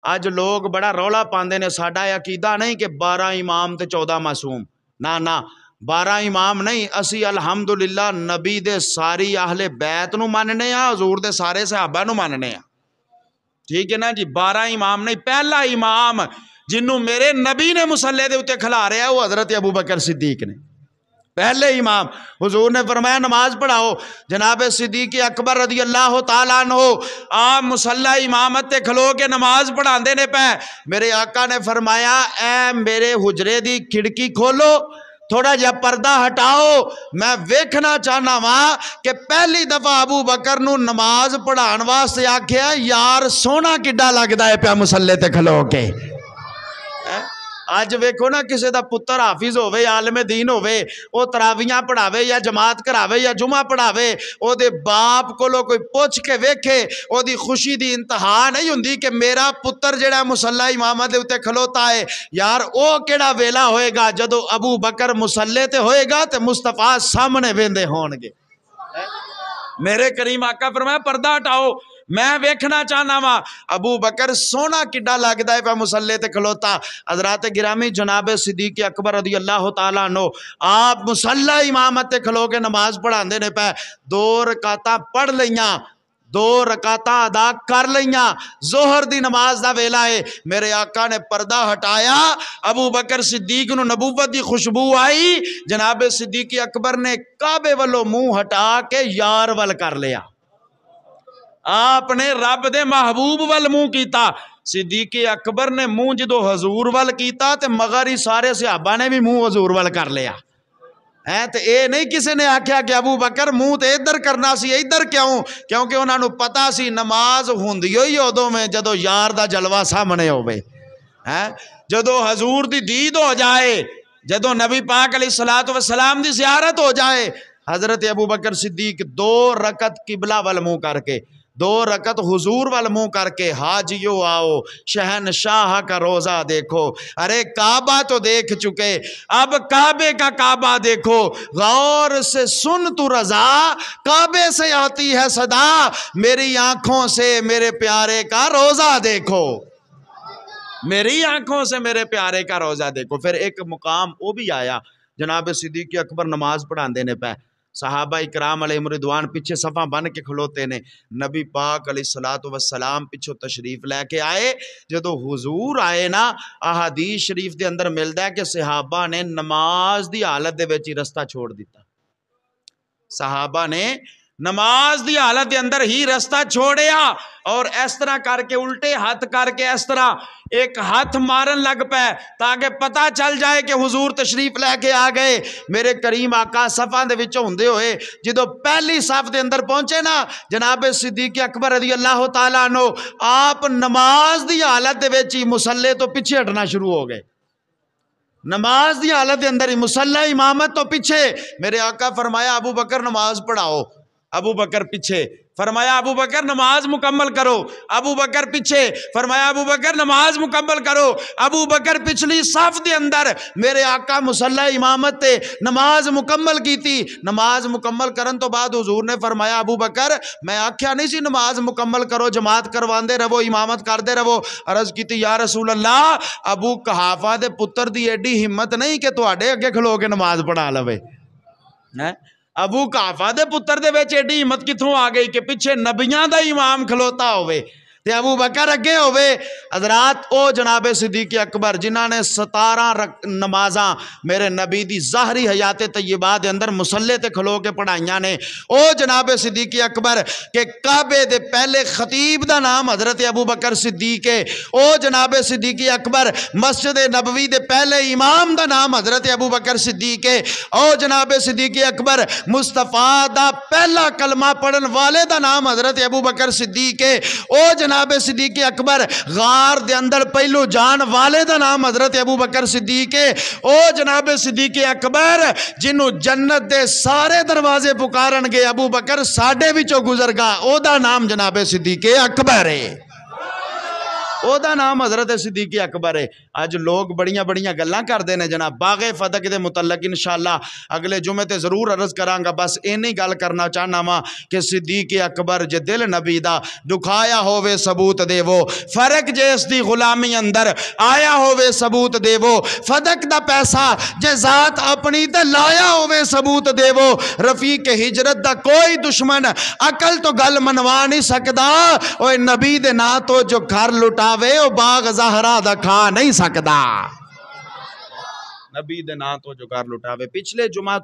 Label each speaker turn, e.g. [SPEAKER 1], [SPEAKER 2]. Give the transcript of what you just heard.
[SPEAKER 1] اج لوگ بڑا رولا پاندے نے ساڈا عقیدہ نہیں کہ 12 امام تے 14 معصوم، نہ 12 امام نہیں، اسی الحمدللہ نبی دے ساری اہل بیت نو ماننے ہاں، حضور دے سارے صحابہ نو ماننے ہاں، ٹھیک ہے نا جی۔ 12 امام نہیں، پہلا امام جنوں میرے نبی نے مصلی دے اتے کھلا رہا ہے وہ حضرت ابو بکر صدیق نے، پہلے امام۔ حضور نے فرمایا نماز پڑھاؤ، جناب صدیق اکبر رضی اللہ تعالیٰ عنہ آپ مصلی امامت تے کھلو کے نماز پڑھاندے نے پہ، میرے آقا نے فرمایا اے میرے حجرے دی کھڑکی کھولو، تھوڑا جا پردہ ہٹاؤ، میں ویکھنا چاہنا وا کہ پہلی دفعہ ابو بکر نو نماز پڑھان واسطے آکھیا یار سونا کڈا لگدا ہے پیا مصلی تے کھلو کے۔ اج ویکھو نا کسے دا پتر حافظ ہوئے، عالم دین ہوئے، او تراویاں پڑھاوے یا جماعت کراوے یا جمعہ پڑھاوے، او دے باپ کولو کوئی پوچھ کے ویکھے، او دی خوشی دی انتہا نہیں ہوندی کہ میرا پتر جڑا مصلی امامت دے اتے کھلوتا ہے۔ یار او کیڑا ویلا ہوئے گا جدو ابو بکر مصلی تے ہوئے گا تے مصطفیٰ سامنے ویندے ہون گے۔ میرے کریم آقا فرمایا پردہ ہٹاؤ، میں ویکھنا چاہنا وا ابو بکر سونا کڈا لگدا ہے پہ مصلی تے کھلوتا۔ حضرات گرامی جناب صدیق اکبر رضی اللہ تعالیٰ عنہ آپ مصلی امامت تے کھلو کے نماز پڑھاندے نے پہ، 2 رکعتاں پڑھ لیاں، 2 رکعتاں ادا کر لیاں، ظہر دی نماز دا ویلا ہے، میرے آقا نے پردہ ہٹایا، ابو بکر صدیق نو نبوت دی خوشبو آئی، جناب صدیق اکبر نے کعبے والو منہ ہٹا کے یار ول کر لیا، آپ نے رب دے محبوب ول منہ کیتا۔ صدیق اکبر نے منہ جدو حضور ول کیتا تے مغری سارے صحابہ نے بھی منہ حضور ول کر لیا ہے، تے اے نہیں کسی نے آکھیا کہ ابو بکر منہ تے ادھر کرنا سی، ادھر کیوں؟ کیونکہ انہاں نو پتا سی نماز ہوندی ہوئی ادوں میں جدو یار دا جلوہ سامنے ہوئے، جدو حضور دی دید ہو جائے، جدو نبی پاک علیہ السلام دی زیارت ہو جائے، حضرت ابو بکر صدیق 2 رکعت قبلہ ول منہ کر کے، 2 رکعت حضور وال منہ کر کے، حاجیو آؤ شہنشاہ کا روزہ دیکھو، ارے کعبہ تو دیکھ چکے، اب کعبے کا کعبہ دیکھو، غور سے سن تو رضا، کعبے سے آتی ہے صدا، میری آنکھوں سے میرے پیارے کا روزہ دیکھو، میری آنکھوں سے میرے پیارے کا روزہ دیکھو۔ پھر ایک مقام وہ بھی آیا، جناب صدیق اکبر نماز پڑھاندے نے پہ، صحابہ اکرام علیہ رضوان پیچھے صفاں بن کے کھلوتے نے، نبی پاک علیہ السلام پیچھو تشریف لے کے آئے، جدو حضور آئے نا احادیث شریف دے اندر ملدا ہے کہ صحابہ نے نماز دی حالت دے وچ ہی رستہ چھوڑ دیتا، صحابہ نے نماز دی حالت دے اندر ہی رستہ چھوڑیا، اور اس طرح کر کے الٹے ہاتھ کر کے اس طرح ایک ہاتھ مارن لگ پے تاکہ پتہ چل جائے کہ حضور تشریف لے کے آ گئے۔ میرے کریم آقا صفاں دے وچوں ہوندے ہوئے جدو پہلی صف دے اندر پہنچے نا، جناب صدیق اکبر رضی اللہ تعالیٰ عنہ آپ نماز دی حالت دے وچ ہی مصلی تو پیچھے ہٹنا شروع ہو گئے، نماز دی حالت دے اندر ہی مصلی امامت تو پیچھے۔ میرے آقا فرمایا ابو بکر نماز پڑھاؤ، ابو بکر پیچھے، فرمایا ابو بکر نماز مکمل کرو، ابو بکر پیچھے، فرمایا ابو بکر نماز مکمل کرو، ابو بکر پچھلی صف دے اندر، میرے آقا مصلی امامت تے نماز مکمل کی تھی۔ نماز مکمل کرن تو بعد حضور نے فرمایا ابو بکر میں آکھیا نہیں سی نماز مکمل کرو، جماعت کرواندے رہو، امامت کردے رہو۔ عرض کیتی یا رسول اللہ ابو قحافہ دے پتر دی ایڈی ہمت نہیں کہ تواڈے اگے کھلو کے نماز پڑھا لوے، ابو قحافہ دے پتر دے وچ ایڈی ہمت کتھوں آ گئی کہ پیچھے نبیاں دا امام کھلوتا ہوئے تے ابو بکر اگے ہوئے۔ حضرات او جناب صدیق اکبر جنہاں نے 17 نمازاں میرے نبی دی ظاہری حیات طیبہ دے اندر مصلی تے کھلو کے پڑھائیاں نے، او جناب صدیق اکبر کہ کعبے دے پہلے خطیب دا نام حضرت ابو بکر صدیق ہے، او جناب صدیق اکبر مسجد نبوی دے پہلے امام دا نام حضرت ابو بکر صدیق ہے، او جناب صدیق اکبر مصطفیٰ دا پہلا کلمہ پڑھن والے دا نام حضرت ابو بکر صدیق ہے، او جناب صدیق اکبر غار دے اندر پہلو جان والے دا نام حضرت ابو بکر صدیق ہے، او جناب صدیق اکبر جنہوں جنت دے سارے دروازے پکارن گے ابو بکر ساڈے وچوں گزر گا، او دا نام جناب صدیق اکبر ہے۔ او دا نام حضرت صدیق اکبر ہے. اج لوگ بڑیاں بڑیاں گلاں کردے نے جناب باغ فتح دے متعلق انشاءاللہ اگلے جمعے تے ضرور عرض کراں گا. بس اینی گل کرنا چاہنا وا کہ صدیق اکبر جے دل نبی دا دکھایا ہووے ثبوت دیو. فرق جے اس دی غلامی اندر آیا ہووے ثبوت دیو. فدق دا پیسہ جے ذات اپنی تے لایا ہووے ثبوت دیو. رفیق ہجرت دا کوئی دشمن عقل تو گل منوا نہیں سکدا. اوے نبی دے نا تو جو گھر لٹاوے او باغ زہرا دا کھا نہیں سکدا. نبی دے نا تو جو گھر لٹاوے. پچھلے جمعہ